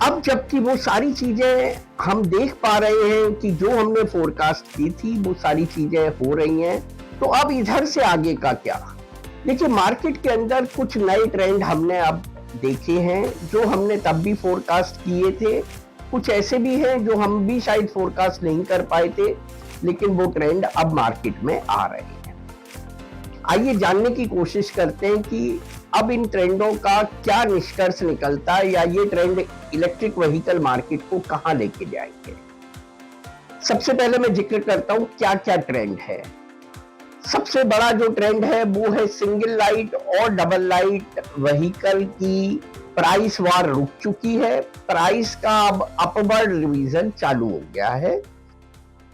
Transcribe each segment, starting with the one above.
अब जबकि वो सारी चीजें हम देख पा रहे हैं कि जो हमने फोरकास्ट की थी वो सारी चीजें हो रही हैं, तो अब इधर से आगे का क्या? देखिए, मार्केट के अंदर कुछ नए ट्रेंड हमने अब देखे हैं जो हमने तब भी फोरकास्ट किए थे। कुछ ऐसे भी हैं जो हम भी शायद फोरकास्ट नहीं कर पाए थे, लेकिन वो ट्रेंड अब मार्केट में आ रहे हैं। आइए जानने की कोशिश करते हैं कि अब इन ट्रेंडों का क्या निष्कर्ष निकलता है, या ये ट्रेंड इलेक्ट्रिक व्हीकल मार्केट को कहां लेके जाएंगे। सबसे पहले मैं जिक्र करता हूं क्या क्या ट्रेंड है। सबसे बड़ा जो ट्रेंड है वो है सिंगल लाइट और डबल लाइट व्हीकल की प्राइस वार रुक चुकी है। प्राइस का अब अपवर्ड रिवीजन चालू हो गया है।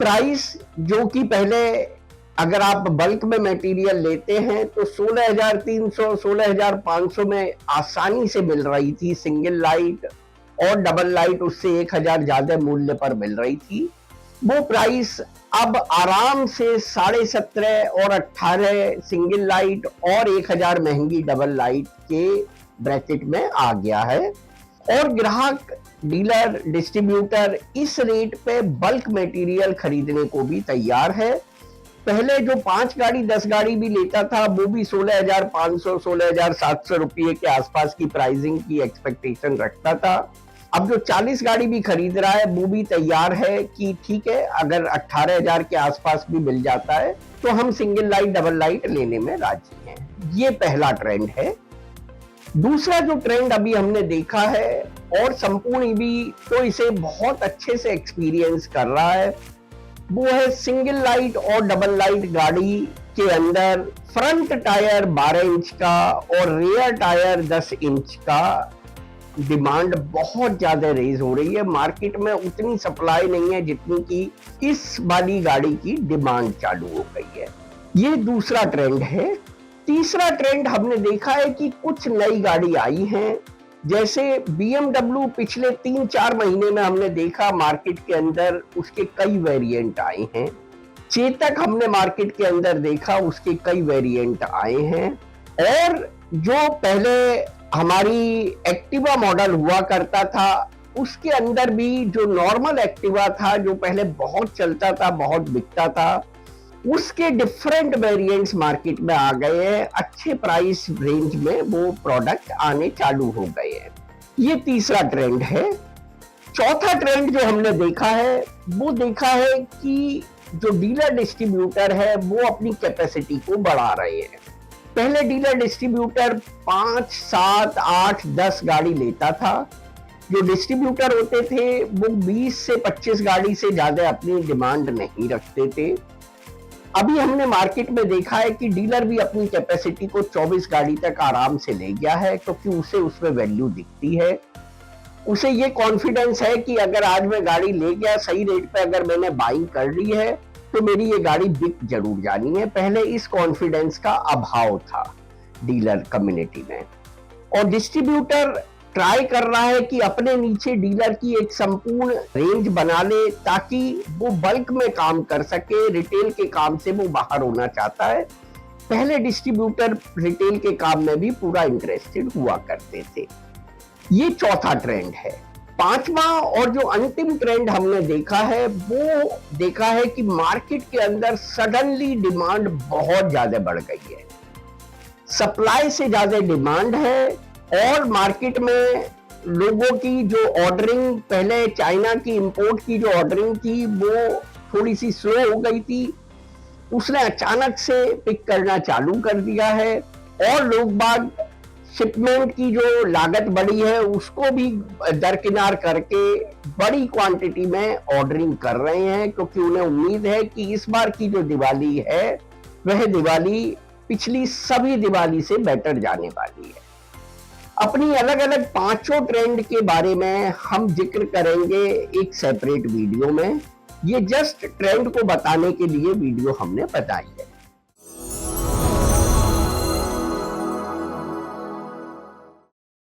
प्राइस जो कि पहले अगर आप बल्क में मटेरियल लेते हैं तो 16,300 16,500 में आसानी से मिल रही थी सिंगल लाइट, और डबल लाइट उससे 1,000 ज्यादा मूल्य पर मिल रही थी। वो प्राइस अब आराम से 17.5 और 18 सिंगल लाइट और 1,000 महंगी डबल लाइट के ब्रैकेट में आ गया है, और ग्राहक, डीलर, डिस्ट्रीब्यूटर इस रेट पे बल्क मटेरियल खरीदने को भी तैयार है। पहले जो 5 गाड़ी 10 गाड़ी भी लेता था वो भी 16,500 16,700 रुपये के आसपास की प्राइसिंग की एक्सपेक्टेशन रखता था। अब जो 40 गाड़ी भी खरीद रहा है वो भी तैयार है कि ठीक है, अगर 18,000 के आसपास भी मिल जाता है तो हम सिंगल लाइट डबल लाइट लेने में राजी हैं। ये पहला ट्रेंड है। दूसरा जो ट्रेंड अभी हमने देखा है, और संपूर्ण ईवी तो इसे बहुत अच्छे से एक्सपीरियंस कर रहा है, वो है सिंगल लाइट और डबल लाइट गाड़ी के अंदर फ्रंट टायर 12 इंच का और रियर टायर 10 इंच का डिमांड बहुत ज्यादा रेज हो रही है। मार्केट में उतनी सप्लाई नहीं है जितनी की इस वाली गाड़ी की डिमांड चालू हो गई है। ये दूसरा ट्रेंड है। तीसरा ट्रेंड हमने देखा है कि कुछ नई गाड़ी आई हैं, जैसे BMW पिछले 3-4 महीने में हमने देखा मार्केट के अंदर उसके कई वेरिएंट आए हैं। चेतक हमने मार्केट के अंदर देखा, उसके कई वेरिएंट आए हैं। और जो पहले हमारी एक्टिवा मॉडल हुआ करता था उसके अंदर भी जो नॉर्मल एक्टिवा था, जो पहले बहुत चलता था, बहुत बिकता था, उसके डिफरेंट वेरिएंट्स मार्केट में आ गए हैं। अच्छे प्राइस रेंज में वो प्रोडक्ट आने चालू हो गए हैं। ये तीसरा ट्रेंड है। चौथा ट्रेंड जो हमने देखा है वो देखा है कि जो डीलर डिस्ट्रीब्यूटर है वो अपनी कैपेसिटी को बढ़ा रहे हैं। पहले डीलर डिस्ट्रीब्यूटर 5, 7, 8, 10 गाड़ी लेता था। जो डिस्ट्रीब्यूटर होते थे वो 20 से 25 गाड़ी से ज्यादा अपनी डिमांड नहीं रखते थे। अभी हमने मार्केट में देखा है कि डीलर भी अपनी कैपेसिटी को 24 गाड़ी तक आराम से ले गया है, क्योंकि उसे उसमें वैल्यू दिखती है। उसे ये कॉन्फिडेंस है कि अगर आज मैं गाड़ी ले गया सही रेट पे, अगर मैंने बाइंग कर ली है तो मेरी ये गाड़ी बिक जरूर जानी है। पहले इस कॉन्फिडेंस का अभाव था डीलर कम्युनिटी में, और डिस्ट्रीब्यूटर ट्राई कर रहा है कि अपने नीचे डीलर की एक संपूर्ण रेंज बना ले ताकि वो बल्क में काम कर सके। रिटेल के काम से वो बाहर होना चाहता है। पहले डिस्ट्रीब्यूटर रिटेल के काम में भी पूरा इंटरेस्टेड हुआ करते थे। ये चौथा ट्रेंड है। पांचवा और जो अंतिम ट्रेंड हमने देखा है वो देखा है कि मार्केट के अंदर सडनली डिमांड बहुत ज्यादा बढ़ गई है। सप्लाई से ज्यादा डिमांड है, और मार्केट में लोगों की जो ऑर्डरिंग, पहले चाइना की इंपोर्ट की जो ऑर्डरिंग थी वो थोड़ी सी स्लो हो गई थी, उसने अचानक से पिक करना चालू कर दिया है। और लोग बाग शिपमेंट की जो लागत बढ़ी है उसको भी दरकिनार करके बड़ी क्वांटिटी में ऑर्डरिंग कर रहे हैं, क्योंकि उन्हें उम्मीद है कि इस बार की जो दिवाली है वह दिवाली पिछली सभी दिवाली से बेटर जाने वाली है। अपनी अलग अलग पांचों ट्रेंड के बारे में हम जिक्र करेंगे एक सेपरेट वीडियो में। ये जस्ट ट्रेंड को बताने के लिए वीडियो हमने बताई है।